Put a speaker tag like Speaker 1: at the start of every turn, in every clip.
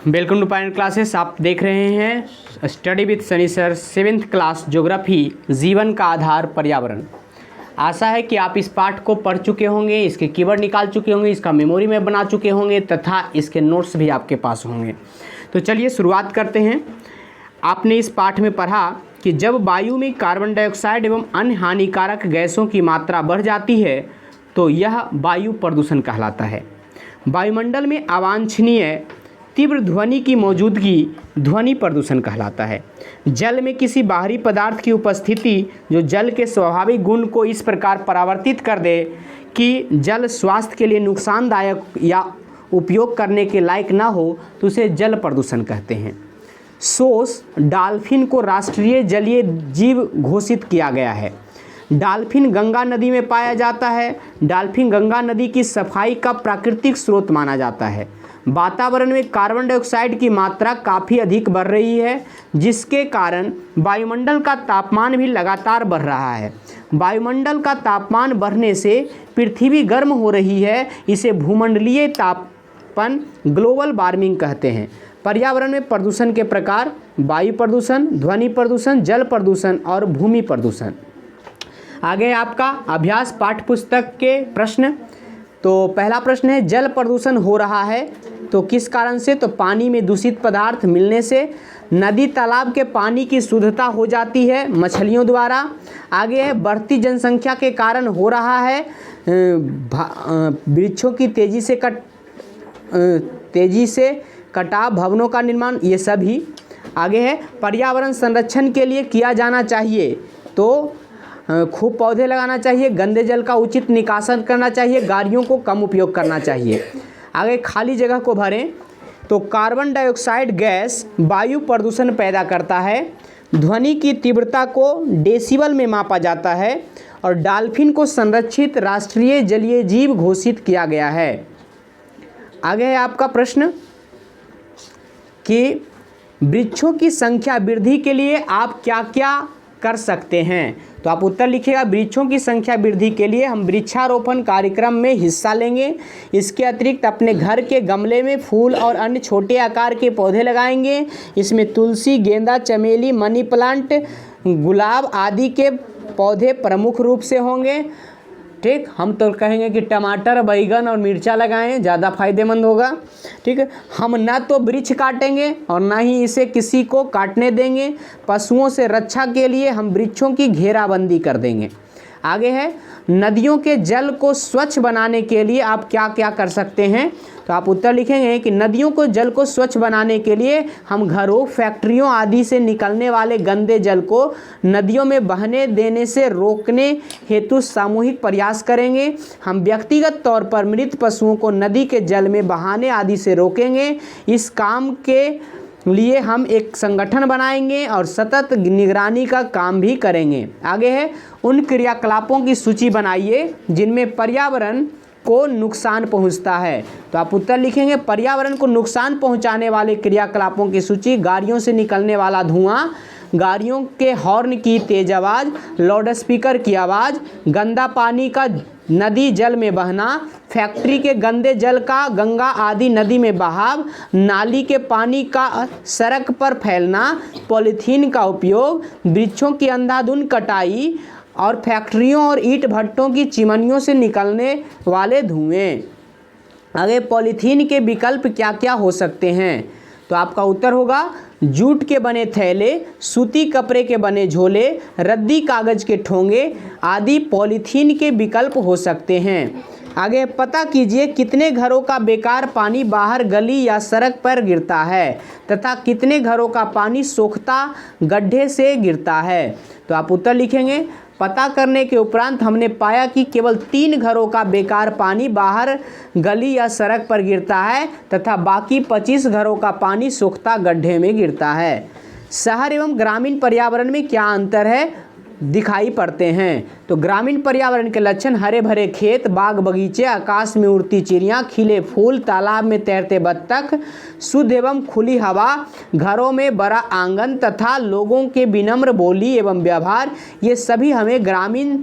Speaker 1: Welcome to Pioneer classes. आप देख रहे हैं study with Sunny sir 7th class geography, जीवन का आधार पर्यावरण। आशा है कि आप इस पाठ को पढ़ चुके होंगे, इसके कीवर्ड निकाल चुके होंगे, इसका मेमोरी में बना चुके होंगे तथा इसके नोट्स भी आपके पास होंगे। तो चलिए शुरुआत करते हैं। आपने इस पाठ में पढ़ा कि जब वायु में कार्बन डाइऑक्साइड एवं अन्य हानिकारक गैसों की मात्रा बढ़ जाती है तो यह वायु प्रदूषण कहलाता है। वायुमंडल में अवांछनीय तीव्र ध्वनि की मौजूदगी ध्वनि प्रदूषण कहलाता है। जल में किसी बाहरी पदार्थ की उपस्थिति जो जल के स्वाभाविक गुण को इस प्रकार परावर्तित कर दे कि जल स्वास्थ्य के लिए नुकसानदायक या उपयोग करने के लायक ना हो तो उसे जल प्रदूषण कहते हैं। सोस डॉल्फिन को राष्ट्रीय जलीय जीव घोषित किया गया है। डॉल्फिन गंगा नदी में पाया जाता है। डॉल्फिन गंगा नदी की सफाई का प्राकृतिक स्रोत माना जाता है। वातावरण में कार्बन डाइऑक्साइड की मात्रा काफ़ी अधिक बढ़ रही है, जिसके कारण वायुमंडल का तापमान भी लगातार बढ़ रहा है। वायुमंडल का तापमान बढ़ने से पृथ्वी गर्म हो रही है। इसे भूमंडलीय तापन ग्लोबल वार्मिंग कहते हैं। पर्यावरण में प्रदूषण के प्रकार: वायु प्रदूषण, ध्वनि प्रदूषण, जल प्रदूषण और भूमि प्रदूषण। आगे आपका अभ्यास पाठ्य पुस्तक के प्रश्न। तो पहला प्रश्न है, जल प्रदूषण हो रहा है तो किस कारण से? तो पानी में दूषित पदार्थ मिलने से। नदी तालाब के पानी की शुद्धता हो जाती है मछलियों द्वारा। आगे है, बढ़ती जनसंख्या के कारण हो रहा है वृक्षों की तेजी से कटाव, भवनों का निर्माण, ये सभी। आगे है, पर्यावरण संरक्षण के लिए किया जाना चाहिए तो खूब पौधे लगाना चाहिए, गंदे जल का उचित निकासन करना चाहिए, गाड़ियों को कम उपयोग करना चाहिए। आगे, खाली जगह को भरें तो कार्बन डाइऑक्साइड गैस वायु प्रदूषण पैदा करता है। ध्वनि की तीव्रता को डेसिबल में मापा जाता है और डॉल्फिन को संरक्षित राष्ट्रीय जलीय जीव घोषित किया गया है। आगे है आपका प्रश्न कि वृक्षों की संख्या वृद्धि के लिए आप क्या क्या कर सकते हैं? तो आप उत्तर लिखिएगा। वृक्षों की संख्या वृद्धि के लिए हम वृक्षारोपण कार्यक्रम में हिस्सा लेंगे। इसके अतिरिक्त अपने घर के गमले में फूल और अन्य छोटे आकार के पौधे लगाएंगे। इसमें तुलसी, गेंदा, चमेली, मनी प्लांट, गुलाब आदि के पौधे प्रमुख रूप से होंगे। ठीक, हम तो कहेंगे कि टमाटर, बैगन और मिर्चा लगाएं, ज़्यादा फायदेमंद होगा। ठीक है, हम ना तो वृक्ष काटेंगे और ना ही इसे किसी को काटने देंगे। पशुओं से रक्षा के लिए हम वृक्षों की घेराबंदी कर देंगे। आगे है, नदियों के जल को स्वच्छ बनाने के लिए आप क्या क्या कर सकते हैं? तो आप उत्तर लिखेंगे कि नदियों को जल को स्वच्छ बनाने के लिए हम घरों, फैक्ट्रियों आदि से निकलने वाले गंदे जल को नदियों में बहने देने से रोकने हेतु सामूहिक प्रयास करेंगे। हम व्यक्तिगत तौर पर मृत पशुओं को नदी के जल में बहाने आदि से रोकेंगे। इस काम के लिए हम एक संगठन बनाएंगे और सतत निगरानी का काम भी करेंगे। आगे है, उन क्रियाकलापों की सूची बनाइए जिनमें पर्यावरण को नुकसान पहुंचता है। तो आप उत्तर लिखेंगे, पर्यावरण को नुकसान पहुंचाने वाले क्रियाकलापों की सूची: गाड़ियों से निकलने वाला धुआं, गाड़ियों के हॉर्न की तेज आवाज़, लाउडस्पीकर की आवाज़, गंदा पानी का नदी जल में बहना, फैक्ट्री के गंदे जल का गंगा आदि नदी में बहाव, नाली के पानी का सड़क पर फैलना, पॉलीथीन का उपयोग, वृक्षों की अंधाधुंध कटाई और फैक्ट्रियों और ईंट भट्टों की चिमनियों से निकलने वाले धुएं। आगे, पॉलीथीन के विकल्प क्या क्या हो सकते हैं? तो आपका उत्तर होगा, जूट के बने थैले, सूती कपड़े के बने झोले, रद्दी कागज के ठोंगे आदि पॉलीथीन के विकल्प हो सकते हैं। आगे, पता कीजिए कितने घरों का बेकार पानी बाहर गली या सड़क पर गिरता है तथा कितने घरों का पानी सोखता गड्ढे से गिरता है। तो आप उत्तर लिखेंगे, पता करने के उपरांत हमने पाया कि केवल 3 घरों का बेकार पानी बाहर गली या सड़क पर गिरता है तथा बाकी 25 घरों का पानी सोखता गड्ढे में गिरता है। शहर एवं ग्रामीण पर्यावरण में क्या अंतर है दिखाई पड़ते हैं? तो ग्रामीण पर्यावरण के लक्षण: हरे भरे खेत, बाग बगीचे, आकाश में उड़ती चिड़ियाँ, खिले फूल, तालाब में तैरते बत्तख, शुद्ध एवं खुली हवा, घरों में बड़ा आंगन तथा लोगों के विनम्र बोली एवं व्यवहार, ये सभी हमें ग्रामीण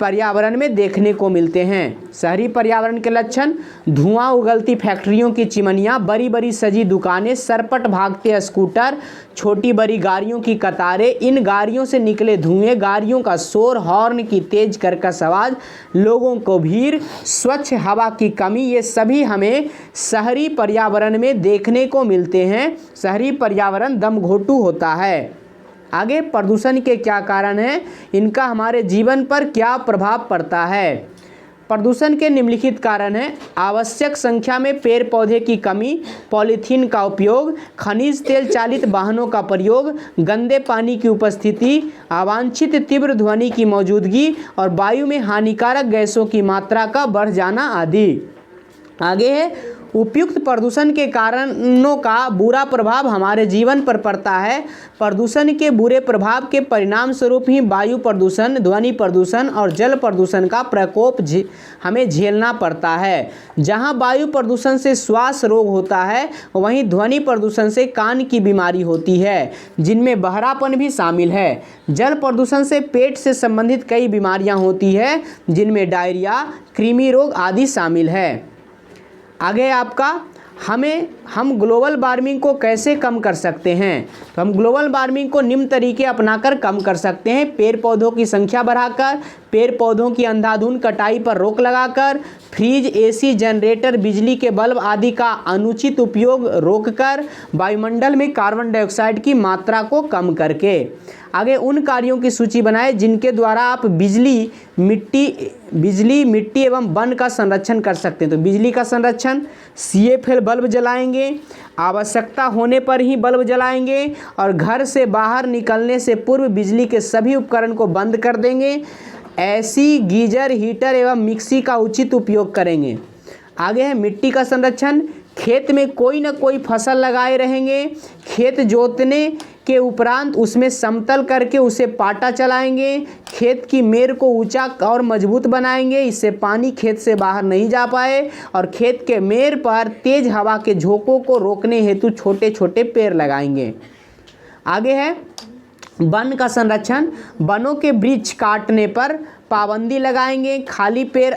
Speaker 1: पर्यावरण में देखने को मिलते हैं। शहरी पर्यावरण के लक्षण: धुआं उगलती फैक्ट्रियों की चिमनियाँ, बड़ी बड़ी सजी दुकानें, सरपट भागते स्कूटर, छोटी बड़ी गाड़ियों की कतारें, इन गाड़ियों से निकले धुएं, गाड़ियों का शोर, हॉर्न की तेज कर्कश आवाज़, लोगों को भीड़, स्वच्छ हवा की कमी, ये सभी हमें शहरी पर्यावरण में देखने को मिलते हैं। शहरी पर्यावरण दमघोंटू होता है। आगे, प्रदूषण के क्या कारण हैं, इनका हमारे जीवन पर क्या प्रभाव पड़ता है। प्रदूषण के निम्नलिखित कारण हैं: आवश्यक संख्या में पेड़ पौधे की कमी, पॉलीथीन का उपयोग, खनिज तेल चालित वाहनों का प्रयोग, गंदे पानी की उपस्थिति, अवांछित तीव्र ध्वनि की मौजूदगी और वायु में हानिकारक गैसों की मात्रा का बढ़ जाना आदि। आगे है, उपयुक्त प्रदूषण के कारणों का बुरा प्रभाव हमारे जीवन पर पड़ता है। प्रदूषण के बुरे प्रभाव के परिणाम स्वरूप ही वायु प्रदूषण, ध्वनि प्रदूषण और जल प्रदूषण का प्रकोप हमें झेलना पड़ता है। जहां वायु प्रदूषण से श्वास रोग होता है, वहीं ध्वनि प्रदूषण से कान की बीमारी होती है, जिनमें बहरापन भी शामिल है। जल प्रदूषण से पेट से संबंधित कई बीमारियां होती है, जिनमें डायरिया, कृमि रोग आदि शामिल है। आगे आपका हम ग्लोबल वार्मिंग को कैसे कम कर सकते हैं, तो हम ग्लोबल वार्मिंग को निम्न तरीके अपनाकर कम कर सकते हैं। पेड़ पौधों की संख्या बढ़ाकर, पेड़ पौधों की अंधाधुंध कटाई पर रोक लगाकर, फ्रिज, एसी, जनरेटर, बिजली के बल्ब आदि का अनुचित उपयोग रोककर, वायुमंडल में कार्बन डाइऑक्साइड की मात्रा को कम करके। आगे, उन कार्यों की सूची बनाएं जिनके द्वारा आप बिजली, मिट्टी एवं वन का संरक्षण कर सकते हैं। तो बिजली का संरक्षण, CFL बल्ब जलाएंगे, आवश्यकता होने पर ही बल्ब जलाएंगे और घर से बाहर निकलने से पूर्व बिजली के सभी उपकरण को बंद कर देंगे। एसी, गीजर, हीटर एवं मिक्सी का उचित उपयोग करेंगे। आगे है मिट्टी का संरक्षण, खेत में कोई न कोई फसल लगाए रहेंगे। खेत जोतने के उपरांत उसमें समतल करके उसे पाटा चलाएंगे। खेत की मेड़ को ऊंचा और मजबूत बनाएंगे, इससे पानी खेत से बाहर नहीं जा पाए, और खेत के मेड़ पर तेज हवा के झोंकों को रोकने हेतु छोटे छोटे पेड़ लगाएंगे। आगे है वन का संरक्षण, वनों के वृक्ष काटने पर पाबंदी लगाएंगे। खाली पेड़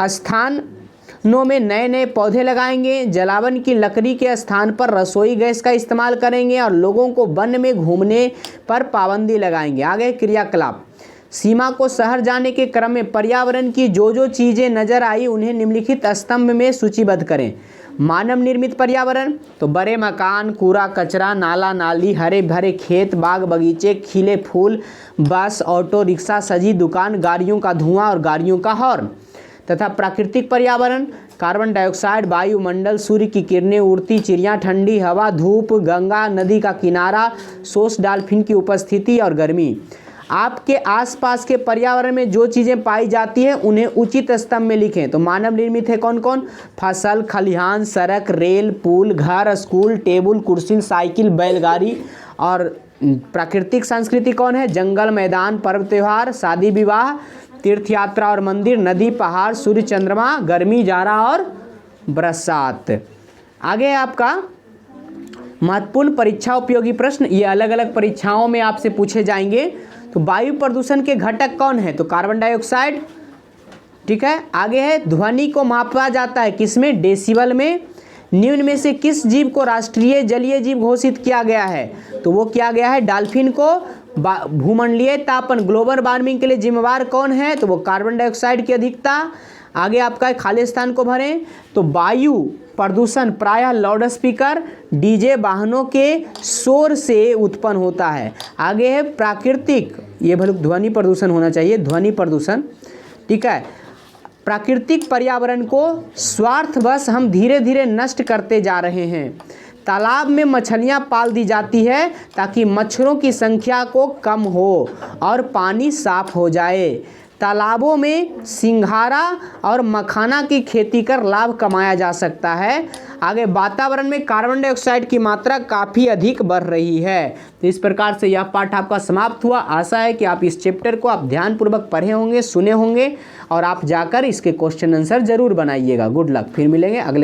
Speaker 1: स्थानों में नए नए पौधे लगाएंगे। जलावन की लकड़ी के स्थान पर रसोई गैस का इस्तेमाल करेंगे और लोगों को वन में घूमने पर पाबंदी लगाएंगे। आगे क्रियाकलाप, सीमा को शहर जाने के क्रम में पर्यावरण की जो चीज़ें नजर आई उन्हें निम्नलिखित स्तंभ में सूचीबद्ध करें। मानव निर्मित पर्यावरण, तो बड़े मकान, कूड़ा कचरा, नाला नाली, हरे भरे खेत, बाग बगीचे, खिले फूल, बस, ऑटो रिक्शा, सजी दुकान, गाड़ियों का धुआं और गाड़ियों का हॉर्न। तथा प्राकृतिक पर्यावरण, कार्बन डाइऑक्साइड, वायुमंडल, सूर्य की किरणें, उड़ती चिड़ियाँ, ठंडी हवा, धूप, गंगा नदी का किनारा, सोस डॉल्फिन की उपस्थिति और गर्मी। आपके आसपास के पर्यावरण में जो चीज़ें पाई जाती हैं उन्हें उचित स्तंभ में लिखें। तो मानव निर्मित है कौन कौन? फसल, खलिहान, सड़क, रेल, पुल, घर, स्कूल, टेबल, कुर्सी, साइकिल, बैलगाड़ी। और प्राकृतिक संस्कृति कौन है? जंगल, मैदान, पर्व त्योहार, शादी विवाह, तीर्थ यात्रा और मंदिर, नदी, पहाड़, सूर्य, चंद्रमा, गर्मी, जाड़ा और बरसात। आगे आपका महत्वपूर्ण परीक्षा उपयोगी प्रश्न, ये अलग अलग परीक्षाओं में आपसे पूछे जाएंगे। तो वायु प्रदूषण के घटक कौन है? तो कार्बन डाइऑक्साइड, ठीक है। आगे है ध्वनि को मापा जाता है किसमें? डेसिबल में। निम्न में से किस जीव को राष्ट्रीय जलीय जीव घोषित किया गया है? तो वो किया गया है डॉल्फिन को। भूमंडलीय तापन, ग्लोबल वार्मिंग के लिए जिम्मेवार कौन है? तो वो कार्बन डाइऑक्साइड की अधिकता। आगे आपका खाली स्थान को भरें। तो वायु प्रदूषण प्रायः लाउड स्पीकर, डीजे, वाहनों के शोर से उत्पन्न होता है। आगे है प्राकृतिक, ये ध्वनि प्रदूषण होना चाहिए, ध्वनि प्रदूषण, ठीक है। प्राकृतिक पर्यावरण को स्वार्थवश हम धीरे धीरे नष्ट करते जा रहे हैं। तालाब में मछलियां पाल दी जाती है ताकि मच्छरों की संख्या को कम हो और पानी साफ हो जाए। तालाबों में सिंघाड़ा और मखाना की खेती कर लाभ कमाया जा सकता है। आगे वातावरण में कार्बन डाइऑक्साइड की मात्रा काफ़ी अधिक बढ़ रही है। तो इस प्रकार से यह पाठ आपका समाप्त हुआ। आशा है कि आप इस चैप्टर को आप ध्यानपूर्वक पढ़े होंगे, सुने होंगे और आप जाकर इसके क्वेश्चन आंसर जरूर बनाइएगा। गुड लक, फिर मिलेंगे अगले